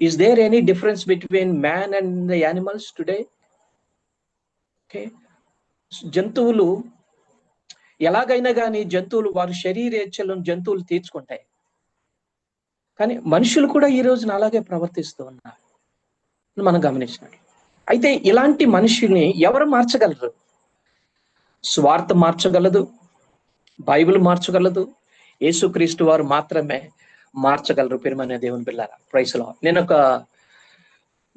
is there any difference between man and the animals today? జంతువులు ఎలాగైనా కానీ జంతువులు వారి శరీరేచ్ఛలను జంతువులు తీర్చుకుంటాయి. కానీ మనుషులు కూడా ఈ రోజున అలాగే ప్రవర్తిస్తూ ఉన్నారు మనం గమనించినట్లు. అయితే ఇలాంటి మనిషిని ఎవరు మార్చగలరు? స్వార్థ మార్చగలదు, బైబిల్ మార్చగలదు, యేసుక్రీస్తు వారు మాత్రమే మార్చగలరు. ప్రియమైన దేవుని బిడ్డలారా, ప్రైజ్ లార్డ్. నేను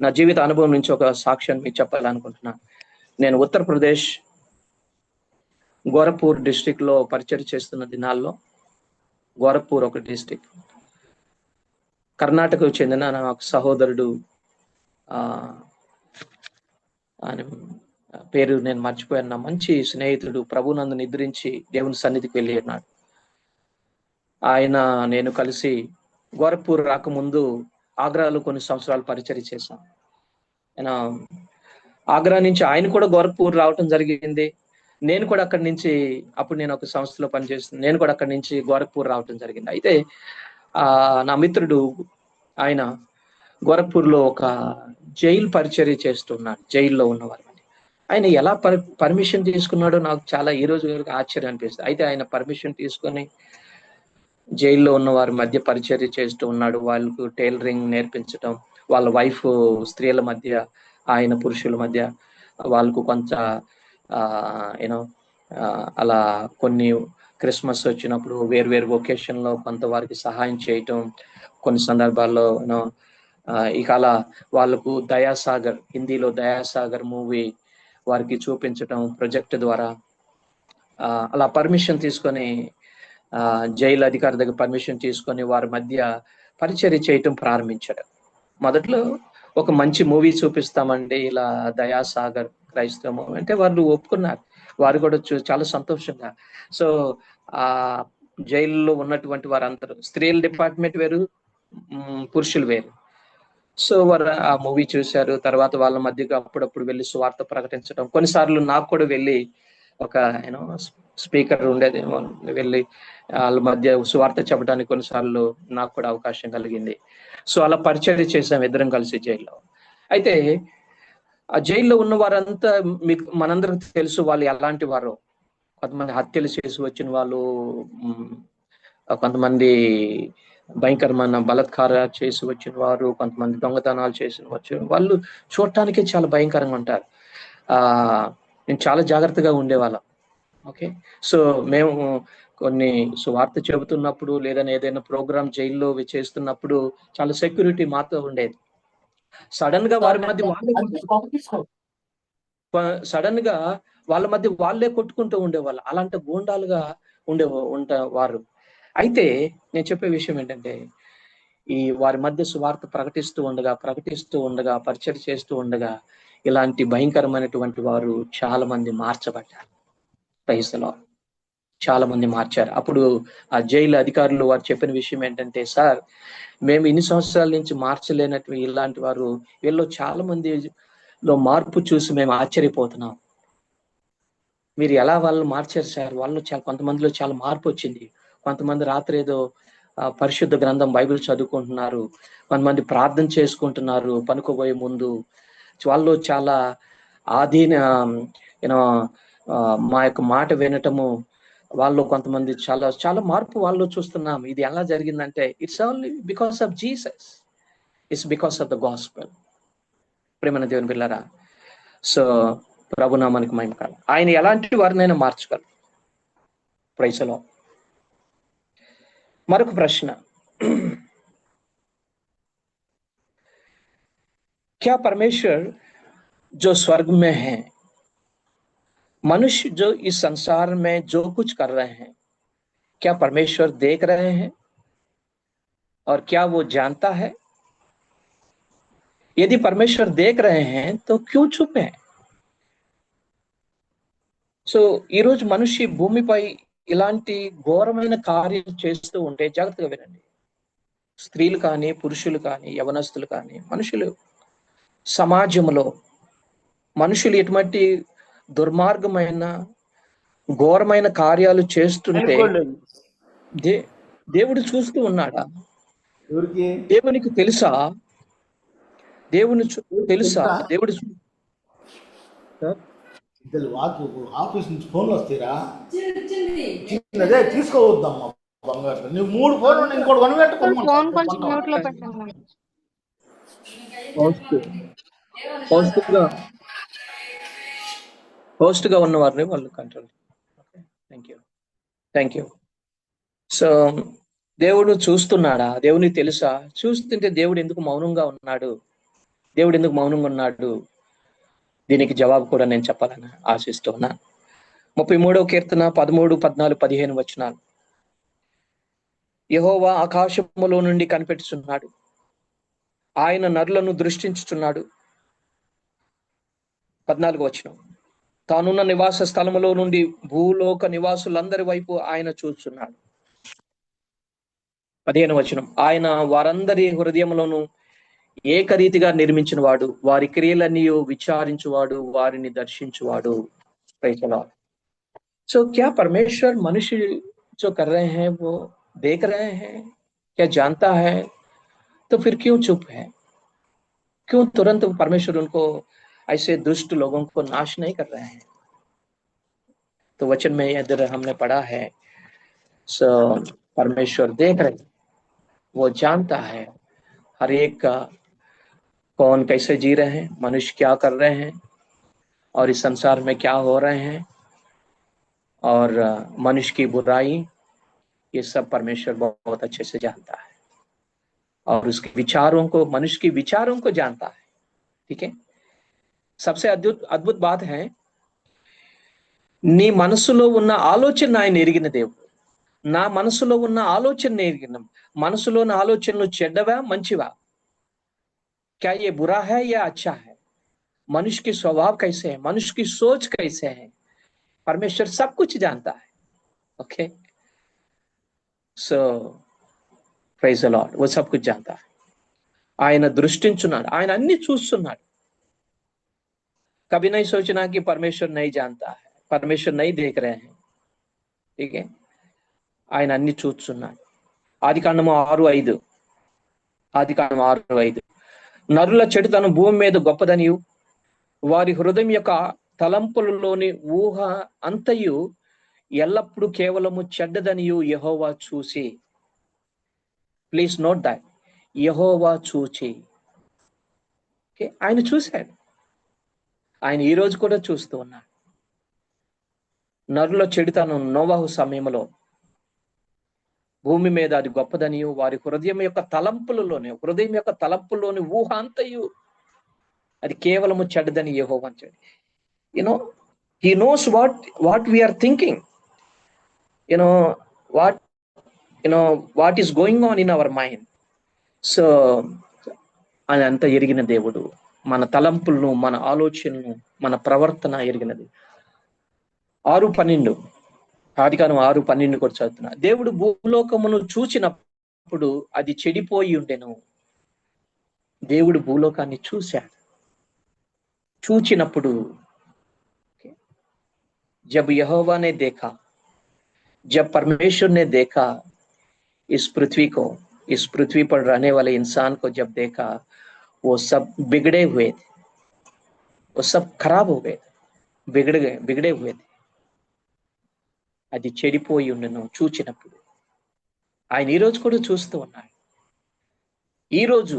నా జీవిత అనుభవం నుంచి ఒక సాక్ష్యం మీకు చెప్పాలనుకుంటున్నాను. నేను ఉత్తరప్రదేశ్ గోరఖ్పూర్ డిస్ట్రిక్ట్ లో పరిచయం చేస్తున్న దినాల్లో, గోరఖ్పూర్ ఒక డిస్ట్రిక్ట్, కర్ణాటకకు చెందిన నా ఒక సహోదరుడు, పేరు నేను మర్చిపోయాను, నా మంచి స్నేహితుడు, ప్రభునందు నిద్రించి దేవుని సన్నిధికి వెళ్ళి ఉన్నాడు. ఆయన నేను కలిసి గోరఖ్పూర్ రాకముందు ఆగ్రాలో కొన్ని సంవత్సరాలు పరిచయం చేశాం. ఆయన ఆగ్రా నుంచి ఆయన కూడా గోరఖ్పూర్ రావటం జరిగింది. నేను కూడా అక్కడి నుంచి, అప్పుడు నేను ఒక సంస్థలో పనిచేస్తున్నాను, నేను కూడా అక్కడి నుంచి గోరఖ్పూర్ రావటం జరిగింది. అయితే నా మిత్రుడు ఆయన గోరఖ్పూర్లో ఒక జైలు పరిచర్య చేస్తున్నాడు, జైల్లో ఉన్నవారు. ఆయన ఎలా పర్మిషన్ తీసుకున్నాడో నాకు చాలా ఈ రోజు ఆశ్చర్యం అనిపిస్తుంది. అయితే ఆయన పర్మిషన్ తీసుకొని జైల్లో ఉన్న వారి మధ్య పరిచర్య చేస్తూ ఉన్నాడు. వాళ్ళకు టైలరింగ్ నేర్పించడం, వాళ్ళ వైఫ్ స్త్రీల మధ్య, ఆయన పురుషుల మధ్య వాళ్ళకు కొంత అలా కొన్ని క్రిస్మస్ వచ్చినప్పుడు వేరు ఒకేషన్ లో కొంత వారికి సహాయం చేయటం, కొన్ని సందర్భాల్లో ఇక అలా వాళ్ళకు దయాసాగర్, హిందీలో దయాసాగర్ మూవీ వారికి చూపించటం ప్రొజెక్ట్ ద్వారా. అలా పర్మిషన్ తీసుకొని జైలు అధికారి దగ్గర పర్మిషన్ తీసుకొని వారి మధ్య పరిచర్య చేయటం ప్రారంభించాడు. మొదట్లో ఒక మంచి మూవీ చూపిస్తామండి, ఇలా దయాసాగర్ క్రైస్తవ మూవీ అంటే వాళ్ళు ఒప్పుకున్నారు. వారు కూడా చాలా సంతోషంగా. సో జైల్లో ఉన్నటువంటి వారందరూ, స్త్రీల డిపార్ట్మెంట్ వేరు, పురుషులు వేరు. సో వారు ఆ మూవీ చూశారు. తర్వాత వాళ్ళ మధ్యకి అప్పుడప్పుడు వెళ్ళి సువార్త ప్రకటించడం. కొన్నిసార్లు నాకు కూడా వెళ్ళి ఒక యూనో స్పీకర్ ఉండేది. వెళ్ళి ఆళ్ళ మధ్య సువార్త చెప్పడానికి కొన్నిసార్లు నాకు కూడా అవకాశం కలిగింది. సో అలా పరిచర్య చేసాం ఇద్దరం కలిసి జైల్లో. అయితే ఆ జైల్లో ఉన్న వారంతా మీకు మనందరికి తెలుసు వాళ్ళు ఎలాంటి వారో. కొంతమంది హత్యలు చేసి వచ్చిన వాళ్ళు, హ్మ్. కొంతమంది భయంకరమైన బలాత్కారాలు చేసి వచ్చిన వారు, కొంతమంది దొంగతనాలు చేసిన వాళ్ళు చూడటానికే చాలా భయంకరంగా ఉంటారు. మేము చాలా జాగ్రత్తగా ఉండేవాళ్ళం. ఓకే. సో మేము కొన్ని సువార్త చెబుతున్నప్పుడు లేదని ఏదైనా ప్రోగ్రామ్ జైల్లో చేస్తున్నప్పుడు చాలా సెక్యూరిటీ మాతో ఉండేది. సడన్ గా వారి మధ్య వాళ్ళే సడన్ గా వాళ్ళ మధ్య వాళ్ళే కొట్టుకుంటూ ఉండేవాళ్ళు. అలాంటి గూండాలుగా వారు. అయితే నేను చెప్పే విషయం ఏంటంటే, ఈ వారి మధ్య సువార్త ప్రకటిస్తూ ఉండగా, పరిచయం చేస్తూ ఉండగా, ఇలాంటి భయంకరమైనటువంటి వారు చాలా మంది మార్చబడ్డారు. Praise the lord. చాలా మంది మార్చారు. అప్పుడు ఆ జైలు అధికారులు వారు చెప్పిన విషయం ఏంటంటే, సార్ మేము ఇన్ని సంవత్సరాల నుంచి మార్చలేనటువంటి ఇలాంటి వారు వీళ్ళలో చాలా మందిలో మార్పు చూసి మేము ఆశ్చర్యపోతున్నాం. మీరు ఎలా వాళ్ళని మార్చారు సార్? వాళ్ళు కొంతమందిలో చాలా మార్పొచ్చింది. కొంతమంది రాత్రి ఏదో పరిశుద్ధ గ్రంథం బైబిల్ చదువుకుంటున్నారు. కొంతమంది ప్రార్థన చేసుకుంటున్నారు పనుకోబోయే ముందు. వాళ్ళలో చాలా ఆధీన యూనో మా యొక్క మాట వినటము, వాళ్ళు కొంతమంది చాలా చాలా మార్పు వాళ్ళలో చూస్తున్నాం. ఇది ఎలా జరిగిందంటే it's only because of Jesus. It's because of the gospel. ప్రేమైన దేవుని బిడ్డలారా. సో ప్రభునామానికి మహిమ కలుగును. ఆయన ఎలాంటి వారినైనా మార్చగలరు. Praise the lord. మరొక ప్రశ్న, क्या परमेश्वर जो स्वर्ग में है, मनुष्य जो इस संसार में जो कुछ कर रहे हैं, क्या परमेश्वर देख रहे हैं और क्या वो जानता है? यदि परमेश्वर देख रहे हैं तो क्यों चुप है? సో ఈ రోజు మనిషి భూమిపై ఇలాంటి ఘోరమైన కార్యాలు చేస్తూ ఉంటే జాగ్రత్తగా వినండి. స్త్రీలు కానీ, పురుషులు కానీ, యవనస్తులు కానీ, మనుషులు సమాజంలో మనుషులు ఎటువంటి దుర్మార్గమైన ఘోరమైన కార్యాలు చేస్తుంటే దేవుడు చూస్తూ ఉన్నాడా? దేవునికి తెలుసా? తెలుసా? దేవుడు ఆఫీస్ నుంచి ఫోన్లు వస్తాయిరా, చిన్నదే తీసుకోవద్దమ్మా బంగారు. నువ్వు 3 ఫోన్లు ఇంకోటి కొనిపెట్టుకోమని హోస్ట్ గా ఉన్న వారిని వాళ్ళు కంట్రోల్. Thank you. సో దేవుడు చూస్తున్నాడా? దేవునికి తెలుసా? చూస్తుంటే దేవుడు ఎందుకు మౌనంగా ఉన్నాడు? దీనికి జవాబు కూడా నేను చెప్పాలని ఆశిస్తున్నా. 33వ కీర్తన 13, 14, 15 వచనాలు. యెహోవా ఆకాశములో నుండి కనిపెట్టుచున్నాడు, ఆయన నరులను దృష్టించుచున్నాడు. 14వ వచనం, తానున్న నివాస స్థలములో నుండి భూలోక నివాసులందరి వైపు ఆయన చూస్తున్నాడు. 15వ వచనం, ఆయన వారందరి హృదయములను ఏకరీతిగా నిర్మించిన వాడు, వారి క్రియలన్నీ విచారించువాడు, వారిని దర్శించువాడు. Praise the lord. సో क्या परमेश्वर मनुष्य जो कर रहे हैं वो देख रहे हैं, क्या जानता है? तो फिर क्यों चुप है? क्यों तुरंत परमेश्वर उनको ऐसे दुष्ट लोगों को नाश नहीं कर रहे हैं? तो वचन में इधर हमने पढ़ा है, सो परमेश्वर देख रहे, वो जानता है हर एक का, कौन कैसे जी रहे हैं, मनुष्य क्या कर रहे हैं और इस संसार में क्या हो रहे हैं, और मनुष्य की बुराई, ये सब परमेश्वर बहुत अच्छे से जानता है और उसके विचारों को, मनुष्य के विचारों को जानता है. ठीक है. सबसे अद्भुत बात है, నీ మనసులో ఉన్న ఆలోచన ఆయన ఎరిగిన దేవుడు. నా మనసులో ఉన్న ఆలోచన ఎరిగిన, మనసులోని ఆలోచనలు చెడ్డవా మంచివా, क्या ये बुरा है या अच्छा है, मनुष्य की स्वभाव कैसे है, मनुष्य की सोच कैसे है, परमेश्वर सब कुछ जानता है. Okay. So praise the Lord. वो सब कुछ जानता है. ఆయన దృష్టించున్నాడు, ఆయన అన్ని చూస్తున్నాడు. कभी नहीं सोचना कि परमेश्वर नहीं जानता है, परमेश्वर नहीं देख रहे हैं. ठीक है, ఆయన అన్ని చూస్తున్నాడు. ఆదికాండము 6:5, ఆదికాండము 6:5, నరుల చెడుతనం భూమి మీద గొప్పదనియు వారి హృదయం యొక్క తలంపులలోని ఊహ అంతయు ఎల్లప్పుడూ కేవలము చెడ్డదనియు యెహోవా చూసి. ప్లీజ్ నోట్ దట్, యెహోవా చూచి. ఆయన చూశాడు, ఆయన ఈ రోజు కూడా చూస్తూ ఉన్నాడు. నరుల చెడుతనం నోవహు సమయంలో భూమి మీద అది గొప్పదనియు వారి హృదయం యొక్క తలంపుల్లోని ఊహ అంతయు అది కేవలము చెడ్డదని యెహోవా అంటాడు. He knows what we are thinking, what is going on in our mind. So అది అంతా ఎరిగిన దేవుడు, మన తలంపులను, మన ఆలోచనలను, మన ప్రవర్తన ఎరిగినది. 6:12, ఆదికాండం 6:12 కూడా చదువుతున్నా. దేవుడు భూలోకమును చూచినప్పుడు అది చెడిపోయి ఉండెను. దేవుడు భూలోకాన్ని చూచినప్పుడు जब यहोवा ने देखा, जब परमेश्वर ने देखा इस पृथ्वी पर रहने वाले इंसान को जब देखा, वो सब बिगड़े हुए थे, वो सब खराब हो गए, बिगड़े हुए थे. అది చెడిపోయి ఉండను చూచినప్పుడు. ఆయన ఈరోజు కూడా చూస్తూ ఉన్నాడు. ఈరోజు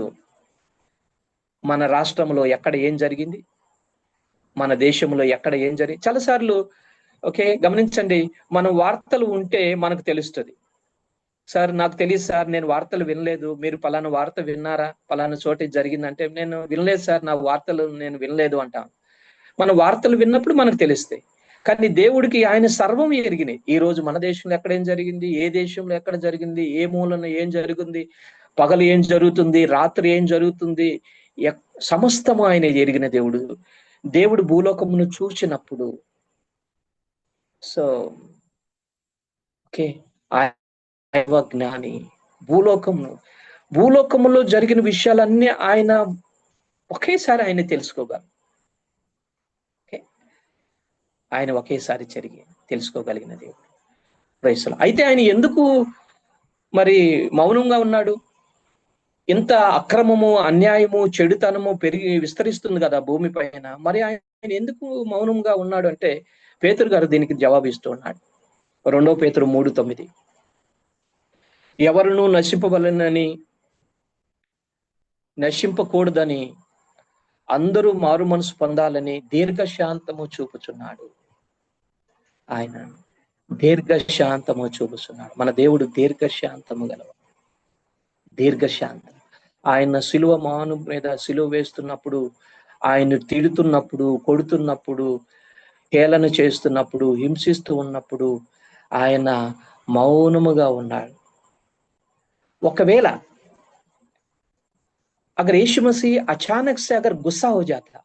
మన రాష్ట్రంలో ఎక్కడ ఏం జరిగింది, మన దేశంలో ఎక్కడ ఏం జరిగింది, చాలాసార్లు గమనించండి, మనం వార్తలు ఉంటే మనకు తెలుస్తుంది. సార్ నాకు తెలియదు సార్, నేను వార్తలు వినలేదు, మీరు పలానా వార్త విన్నారా, పలానా చోట జరిగిందంటే నేను వినలేదు సార్, నా వార్తలు నేను వినలేదు అంటాం. మన వార్తలు విన్నప్పుడు మనకు తెలుస్తాయి. కానీ దేవుడికి ఆయన సర్వం ఎరిగినాయి. ఈ రోజు మన దేశంలో ఎక్కడ ఏం జరిగింది, ఏ దేశంలో ఎక్కడ జరిగింది, ఏ మూలన ఏం జరుగుతుంది, పగలు ఏం జరుగుతుంది, రాత్రి ఏం జరుగుతుంది, సమస్తము ఆయన ఎరిగిన దేవుడు. దేవుడు భూలోకమును చూచినప్పుడు సో జ్ఞాని. భూలోకములో జరిగిన విషయాలన్నీ ఆయన ఒకేసారి ఆయన తెలుసుకోగలరు. ఆయన ఒకేసారి తెలుసుకోగలిగిన దేవుడు. ప్రైస్. అయితే ఆయన ఎందుకు మరి మౌనంగా ఉన్నాడు? ఇంత అక్రమము, అన్యాయము, చెడుతనము విస్తరిస్తుంది కదా భూమి పైన. మరి ఆయన ఎందుకు మౌనంగా ఉన్నాడు అంటే పేతురు గారు దీనికి జవాబిస్తూ ఉన్నాడు. 2 పేతురు 3:9, ఎవరును నశింపకూడదని అందరూ మారు మనసు పొందాలని దీర్ఘశాంతము చూపుచున్నాడు. ఆయన దీర్ఘశాంతము చూపుచున్నాడు. మన దేవుడు దీర్ఘశాంతము గలవాడు. దీర్ఘశాంతం. ఆయన సిలువ మాను మీద సిలువ వేస్తున్నప్పుడు, ఆయన తిడుతున్నప్పుడు, కొడుతున్నప్పుడు, హేళన చేస్తున్నప్పుడు, హింసిస్తూ ఉన్నప్పుడు ఆయన మౌనముగా ఉన్నాడు. ఒకవేళ अगर यीशु मसीह अचानक से अगर गुस्सा हो जाता,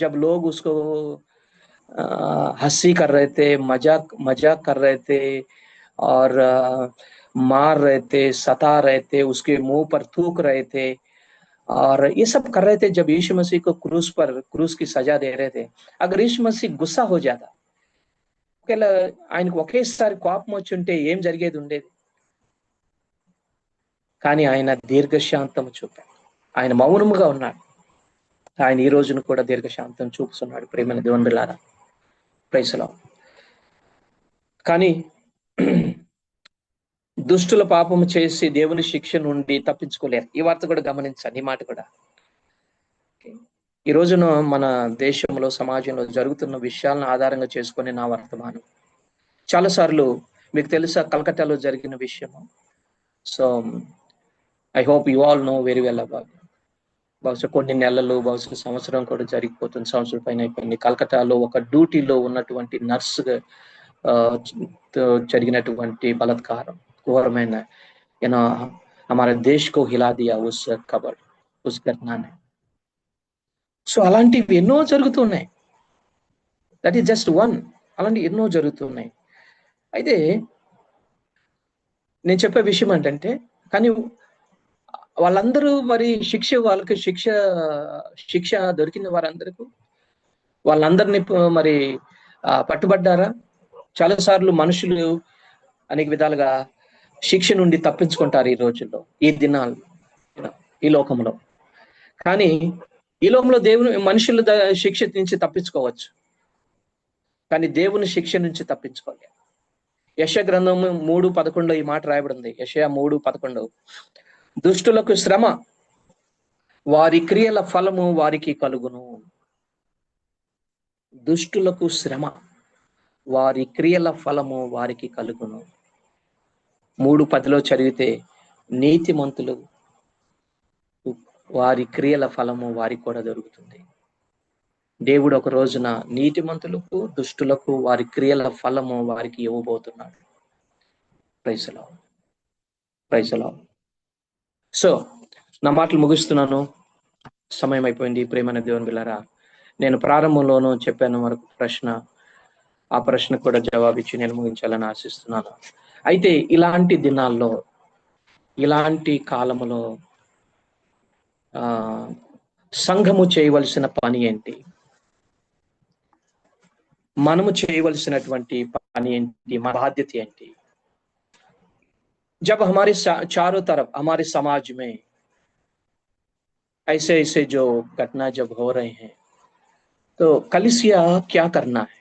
जब लोग उसको हंसी कर रहे थे, मजाक कर रहे थे और मार रहे थे, सता रहे थे, उसके मुंह पर थूक रहे थे और ये सब कर रहे थे, जब यीशु मसीह को क्रूस की सजा दे रहे थे, अगर यीशु मसीह गुस्सा हो जाता, ఆయనకు ఒకేసారి కోపం వచ్చి ఉంటే ఏం జరిగేది ఉండేది? కానీ ఆయన దీర్ఘశాంతం చూపాడు. ఆయన మౌనముగా ఉన్నాడు. ఆయన ఈ రోజును కూడా దీర్ఘశాంతం చూపుతున్నాడు. ప్రేమైన దేవుని బిడ్డలారా, ప్రైజ్ లార్డ్. కానీ దుష్టుల పాపము చేసి దేవుని శిక్ష నుండి తప్పించుకోలేరు. ఈ వార్త కూడా గమనించాలి, ఈ మాట కూడా. ఈ రోజున మన దేశంలో, సమాజంలో జరుగుతున్న విషయాలను ఆధారంగా చేసుకొని నా వర్తమానం. చాలాసార్లు మీకు తెలుసా కలకత్తాలో జరిగిన విషయము. So I hope you all know very well about. బహుశా కొన్ని నెలలు, బహుశా సంవత్సరం కూడా జరిగిపోతుంది, సంవత్సరం పైన అయిపోయింది. కలకత్తాలో ఒక డ్యూటీలో ఉన్నటువంటి నర్సు జరిగినటువంటి బలాత్కారం, ఘోరమైన हमारे देश को हिला दिया उस खबर, उस घटना ने. సో అలాంటివి ఎన్నో జరుగుతున్నాయి. That is just one. అలాంటివి ఎన్నో జరుగుతున్నాయి. అయితే నేను చెప్పే విషయం ఏంటంటే, కానీ వాళ్ళందరూ మరి వాళ్ళకి శిక్ష దొరికిన వారందరికీ వాళ్ళందరినీ మరి పట్టుబడ్డారా? చాలాసార్లు మనుషులు అనేక విధాలుగా శిక్ష నుండి తప్పించుకుంటారు ఈ రోజుల్లో, ఈ దినాలు, ఈ లోకంలో. కానీ ఈ లోకంలో మనుషుల శిక్ష నుంచి తప్పించుకోవచ్చు, కానీ దేవుని శిక్ష నుంచి తప్పించుకోలేదు. యెషయా గ్రంథము 3:11 ఈ మాట రాయబడింది. యెషయా 3:11, దుష్టులకు శ్రమ, వారి క్రియల ఫలము వారికి కలుగును. దుష్టులకు శ్రమ, వారి క్రియల ఫలము వారికి కలుగును. 3:10 చదివితే, నీతిమంతులు వారి క్రియల ఫలము వారికి కూడా దొరుకుతుంది. దేవుడు ఒక రోజున నీతిమంతులకు, దుష్టులకు వారి క్రియల ఫలము వారికి ఇవ్వబోతున్నాడు. Praise the lord, praise the lord. So నా మాటలు ముగిస్తున్నాను, సమయం అయిపోయింది. ప్రేమైన దేవుని బిడ్డలారా, నేను ప్రారంభంలోనూ చెప్పాను మరొక ప్రశ్న, ఆ ప్రశ్నకు కూడా జవాబిచ్చి నేను ముగించాలని ఆశిస్తున్నాను. అయితే ఇలాంటి దినాల్లో, ఇలాంటి కాలములో సంఘము చేయవలసిన పని ఏంటి? మనము చేయవలసినటువంటి పని ఏంటి? మన బాధ్యత ఏంటి? जब हमारे चारों तरफ हमारे समाज में ऐसे ऐसे जो घटना जब हो रहे हैं, तो कलीसिया क्या करना है?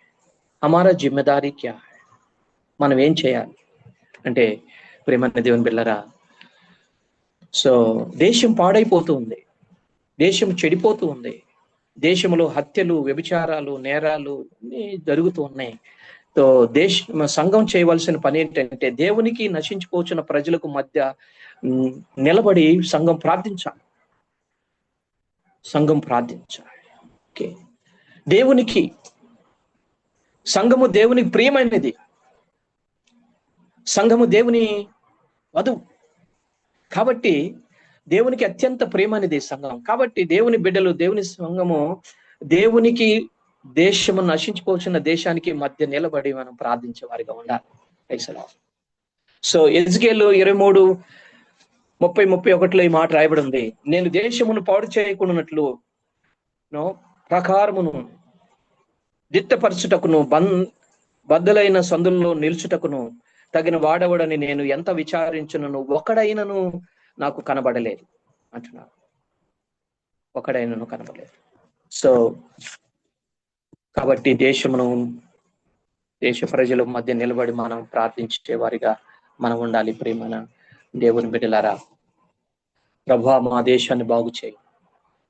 हमारा जिम्मेदारी क्या है? మనం ఏం చేయాలి అంటే, ప్రేమైన దేవుని బిడ్డలారా, సో దేశం పాడైపోతూ ఉంది, దేశం చెడిపోతూ ఉంది, దేశంలో హత్యలు, వ్యభిచారాలు, నేరాలు అన్ని జరుగుతూ ఉన్నాయి. సో సంఘం చేయవలసిన పని ఏంటంటే, దేవునికి నశించిపోతున్న ప్రజలకు మధ్య నిలబడి సంఘం ప్రార్థించాలి. సంఘం ప్రార్థించాలి. ఓకే, దేవునికి సంఘము దేవునికి ప్రియమైనది, సంఘము దేవుని వధువు కాబట్టి, దేవునికి అత్యంత ప్రియమైనది సంఘం. కాబట్టి దేవుని బిడ్డలు, దేవుని సంఘము దేవునికి, దేశము నశించిపోతున్న దేశానికి మధ్య నిలబడి మనం ప్రార్థించే వారిగా ఉండాలి. సో ఎజ్కేలు 23:30-31 ఈ మాట రాయబడి ఉంది. నేను దేశమును పాడు చేయకుండానట్లు ప్రకారమును దిట్టపరచుటకును, బద్దలైన సందుల్లో నిలుచుటకును తగిన వాడవడని నేను ఎంత విచారించును, ఒకడైనను నాకు కనబడలేదు అంటున్నాడు. ఒకడైనను కనబడలేదు. సో కాబట్టి దేశ ప్రజల మధ్య నిలబడి మనం ప్రార్థించే వారిగా మనం ఉండాలి. ప్రియమైన దేవుని బిడ్డలారా, ప్రభువా మా దేశాన్ని బాగు చేయి,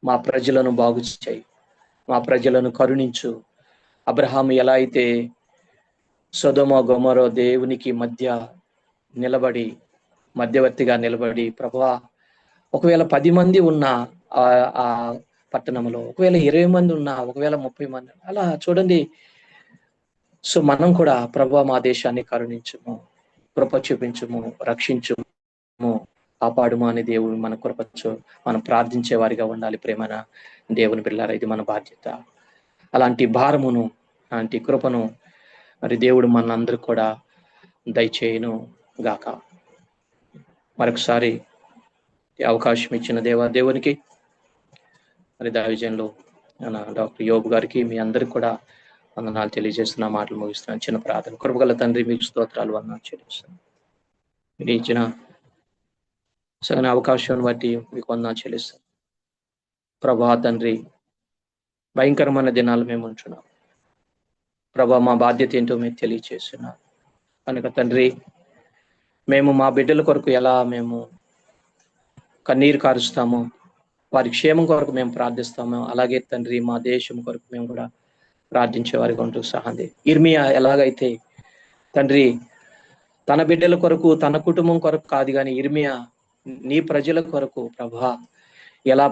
మా ప్రజలను బాగు చేయి, మా ప్రజలను కరుణించు. అబ్రహాము ఎలా అయితే సొదొమ గొమొర దేవునికి మధ్య నిలబడి, మధ్యవర్తిగా నిలబడి, ప్రభువా ఒకవేళ 10 మంది ఉన్న ఆ పట్టణంలో, ఒకవేళ 20 మంది ఉన్నా, ఒకవేళ 30 మంది, అలా చూడండి. సో మనం కూడా ప్రభువా మా దేశాన్ని కరుణించుము, కృప చూపించుము, రక్షించుము, కాపాడుము అని దేవుడు మన కృపచ్చు మనం ప్రార్థించే వారిగా ఉండాలి. ప్రేమన దేవుని బిడ్డలారా, ఇది మన బాధ్యత. అలాంటి భారమును, అలాంటి కృపను మరి దేవుడు మనందరికి కూడా దయచేయును గాక. మరొకసారి అవకాశం ఇచ్చిన దేవునికి, మరి దైవజనులు డాక్టర్ యోబు గారికి, మీ అందరికి కూడా వందనాలు తెలియజేస్తున్న మాటలు ముగిస్తున్నాను. చిన్న ప్రార్థన. కృపగల తండ్రి, మీకు స్తోత్రాలు, వందనాలు చెల్లిస్తున్నాను. మీరు ఇచ్చిన సగన అవకాశాన్ని బట్టి మీకు వందనాలు చెల్లిస్తాను. ప్రభా తండ్రి, భయంకరమైన దినాలు మేము ఉంటున్నాం. ప్రభా మా బాధ్యత ఏంటో మీరు తెలియజేస్తున్నారు కనుక తండ్రి, మేము మా బిడ్డల కొరకు ఎలా మేము కన్నీరు కారుస్తామో, వారి క్షేమం కొరకు మేము ప్రార్థిస్తామో, అలాగే తండ్రి మా దేశం కొరకు మేము కూడా ప్రార్థించే వారికి ఉంటూ సహాయం. ఇర్మియా ఎలాగైతే తండ్రి తన బిడ్డల కొరకు, తన కుటుంబం కొరకు కాదు కానీ ఇర్మియా నీ ప్రజల కొరకు ప్రభా ఎలా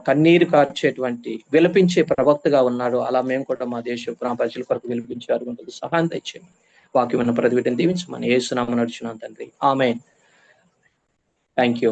కన్నీరు కార్చేటువంటి విలపించే ప్రవక్తగా ఉన్నాడు, అలా మేము కూడా మా ప్రజల కొరకు విలపించారు. సహాయం తెచ్చేయండి. వాక్యమైన ప్రతి బిడ్డను దీవించమని యేసు నామమున నడుచున్నాను తండ్రి. ఆమేన్. Thank you.